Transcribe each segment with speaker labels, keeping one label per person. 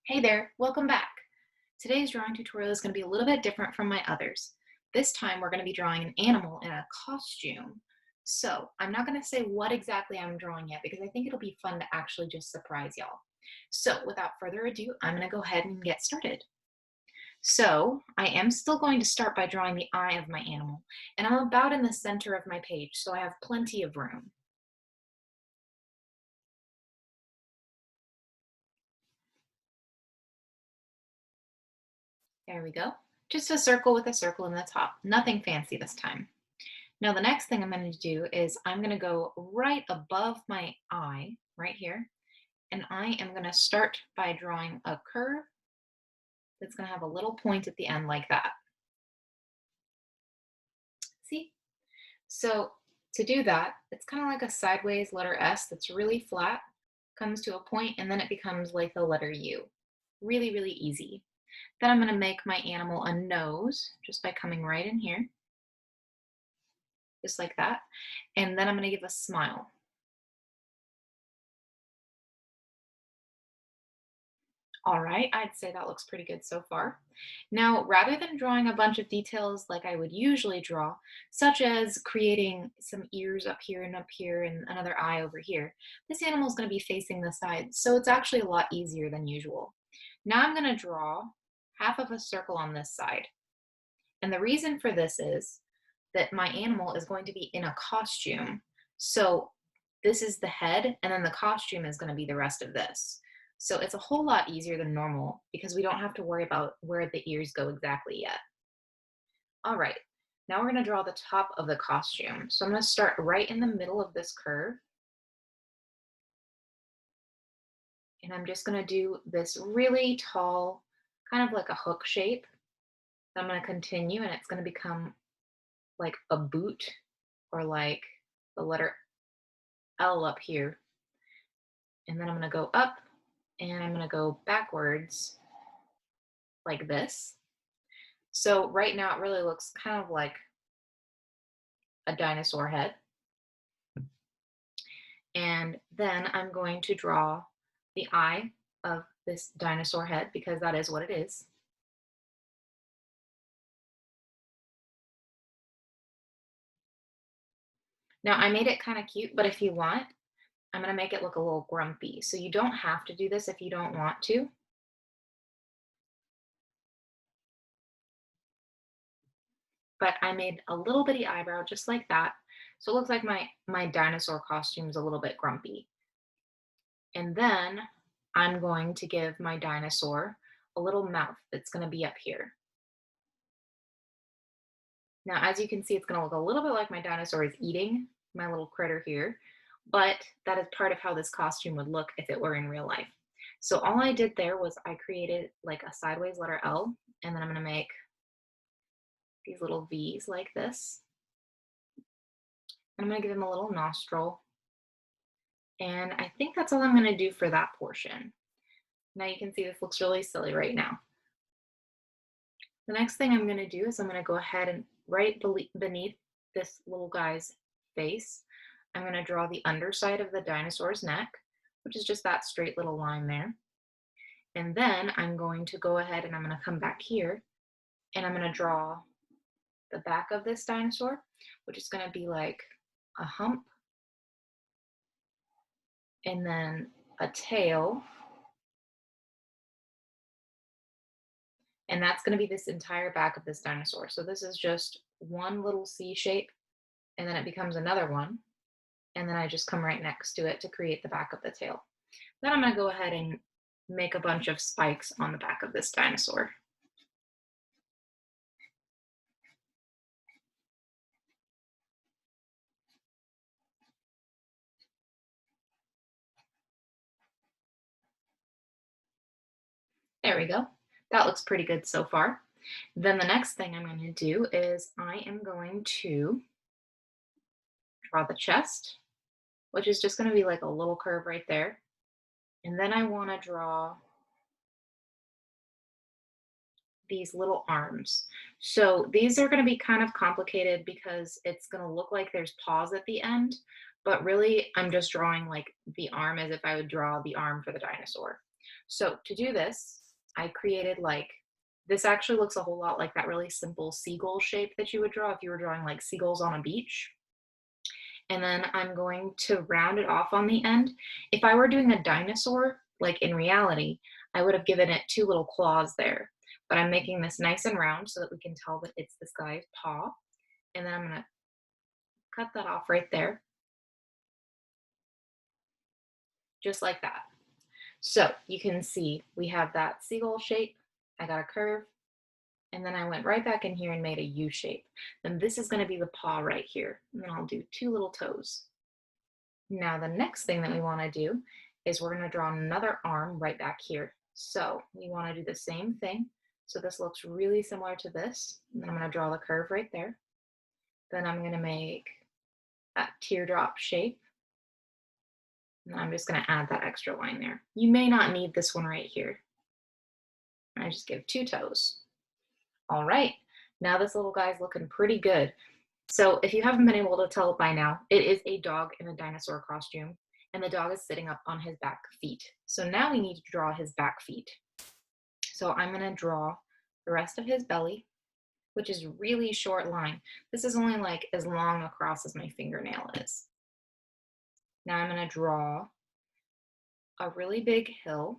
Speaker 1: Hey there, welcome back. Today's drawing tutorial is going to be a little bit different from my others. This time we're going to be drawing an animal in a costume. So I'm not going to say what exactly I'm drawing yet because I think it'll be fun to actually just surprise y'all. So without further ado, I'm going to go ahead and get started. So I am still going to start by drawing the eye of my animal, and I'm about in the center of my page, so I have plenty of room. There we go. Just a circle with a circle in the top. Nothing fancy this time. Now the next thing I'm going to do is I'm going to go right above my eye, right here, and I am going to start by drawing a curve that's going to have a little point at the end like that. See? So to do that, it's kind of like a sideways letter S that's really flat, comes to a point, and then it becomes like the letter U. Really, really easy. Then I'm going to make my animal a nose just by coming right in here, just like that. And then I'm going to give a smile. All right, I'd say that looks pretty good so far. Now, rather than drawing a bunch of details like I would usually draw, such as creating some ears up here and another eye over here, this animal is going to be facing the side, so it's actually a lot easier than usual. Now I'm going to draw half of a circle on this side. And the reason for this is that my animal is going to be in a costume. So this is the head, and then the costume is going to be the rest of this. So it's a whole lot easier than normal because we don't have to worry about where the ears go exactly yet. All right, now we're going to draw the top of the costume. So I'm going to start right in the middle of this curve. And I'm just going to do this really tall, kind of like a hook shape. I'm going to continue, and it's going to become like a boot or like the letter L up here. And then I'm going to go up and I'm going to go backwards like this. So right now it really looks kind of like a dinosaur head. And then I'm going to draw the eye of this dinosaur head because that is what it is. Now I made it kind of cute, but if you want, I'm going to make it look a little grumpy. So you don't have to do this if you don't want to. But I made a little bitty eyebrow just like that. So it looks like my dinosaur costume is a little bit grumpy. And then I'm going to give my dinosaur a little mouth that's going to be up here. Now, as you can see, it's going to look a little bit like my dinosaur is eating my little critter here, but that is part of how this costume would look if it were in real life. So all I did there was I created like a sideways letter L, and then I'm going to make these little V's like this. I'm going to give him a little nostril. And I think that's all I'm going to do for that portion. Now you can see this looks really silly right now. The next thing I'm going to do is I'm going to go ahead and right beneath this little guy's face, I'm going to draw the underside of the dinosaur's neck, which is just that straight little line there. And then I'm going to go ahead and I'm going to come back here and I'm going to draw the back of this dinosaur, which is going to be like a hump and then a tail. And that's going to be this entire back of this dinosaur. So this is just one little C shape, and then it becomes another one. And then I just come right next to it to create the back of the tail. Then I'm going to go ahead and make a bunch of spikes on the back of this dinosaur. There we go. That looks pretty good so far. Then the next thing I'm going to do is I am going to draw the chest, which is just going to be like a little curve right there. And then I want to draw these little arms. So these are going to be kind of complicated because it's going to look like there's paws at the end, but really I'm just drawing like the arm as if I would draw the arm for the dinosaur. So to do this, I created like, this actually looks a whole lot like that really simple seagull shape that you would draw if you were drawing like seagulls on a beach. And then I'm going to round it off on the end. If I were doing a dinosaur, like in reality, I would have given it two little claws there. But I'm making this nice and round so that we can tell that it's this guy's paw. And then I'm gonna cut that off right there, just like that. So you can see we have that seagull shape. I got a curve, and then I went right back in here and made a U shape. Then this is gonna be the paw right here. And then I'll do two little toes. Now the next thing that we wanna do is we're gonna draw another arm right back here. So we wanna do the same thing. So this looks really similar to this. And then I'm gonna draw the curve right there. Then I'm gonna make that teardrop shape. And I'm just gonna add that extra line there. You may not need this one right here. I just give two toes. All right, now this little guy's looking pretty good. So if you haven't been able to tell by now, it is a dog in a dinosaur costume, and the dog is sitting up on his back feet. So now we need to draw his back feet. So I'm gonna draw the rest of his belly, which is really short line. This is only like as long across as my fingernail is. Now I'm gonna draw a really big hill,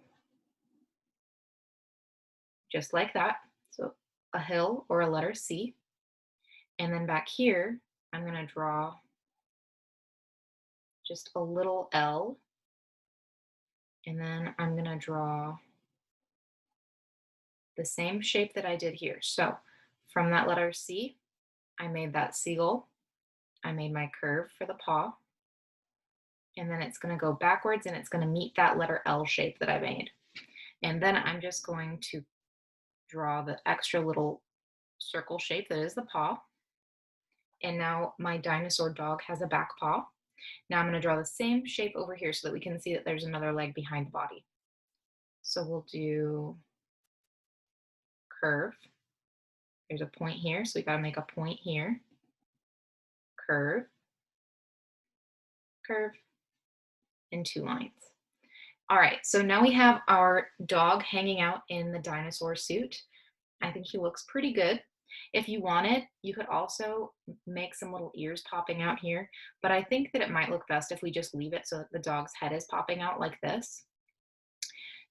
Speaker 1: just like that. So a hill or a letter C. And then back here, I'm gonna draw just a little L. And then I'm gonna draw the same shape that I did here. So from that letter C, I made that seagull. I made my curve for the paw. And then it's gonna go backwards and it's gonna meet that letter L shape that I made. And then I'm just going to draw the extra little circle shape that is the paw. And now my dinosaur dog has a back paw. Now I'm gonna draw the same shape over here so that we can see that there's another leg behind the body. So we'll do curve. There's a point here, so we gotta make a point here. Curve, curve, and two lines. All right, so now we have our dog hanging out in the dinosaur suit. I think he looks pretty good. If you wanted, you could also make some little ears popping out here, but I think that it might look best if we just leave it so that the dog's head is popping out like this.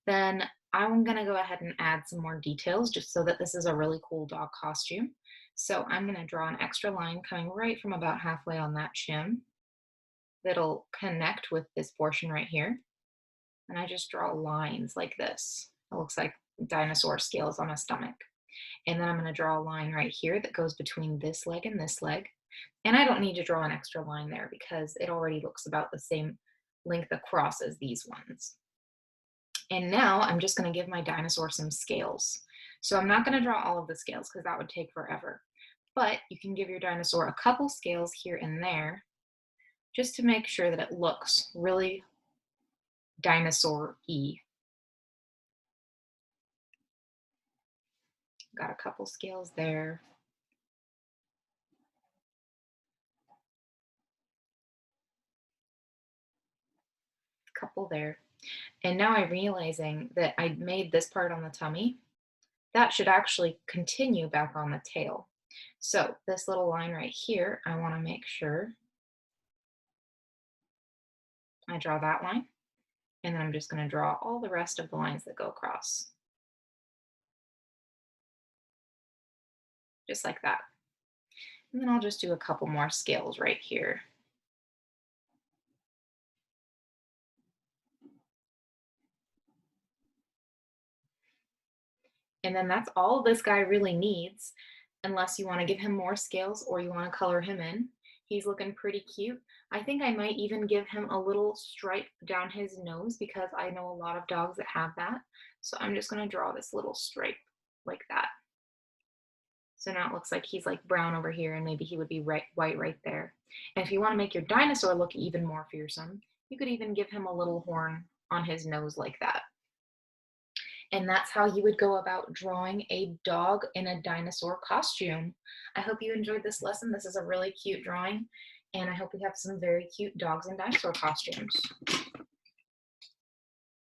Speaker 1: Then I'm gonna go ahead and add some more details just so that this is a really cool dog costume. So I'm gonna draw an extra line coming right from about halfway on that chin that'll connect with this portion right here. And I just draw lines like this. It looks like dinosaur scales on a stomach. And then I'm gonna draw a line right here that goes between this leg and this leg. And I don't need to draw an extra line there because it already looks about the same length across as these ones. And now I'm just gonna give my dinosaur some scales. So I'm not gonna draw all of the scales because that would take forever. But you can give your dinosaur a couple scales here and there just to make sure that it looks really dinosaur-y. Got a couple scales there. Couple there. And now I'm realizing that I made this part on the tummy. That should actually continue back on the tail. So this little line right here, I want to make sure I draw that line. And then I'm just going to draw all the rest of the lines that go across. Just like that. And then I'll just do a couple more scales right here. And then that's all this guy really needs, unless you want to give him more scales or you want to color him in. He's looking pretty cute. I think I might even give him a little stripe down his nose because I know a lot of dogs that have that. So I'm just going to draw this little stripe like that. So now it looks like he's like brown over here and maybe he would be white right there. And if you want to make your dinosaur look even more fearsome, you could even give him a little horn on his nose like that. And that's how you would go about drawing a dog in a dinosaur costume. I hope you enjoyed this lesson. This is a really cute drawing, and I hope we have some very cute dogs in dinosaur costumes.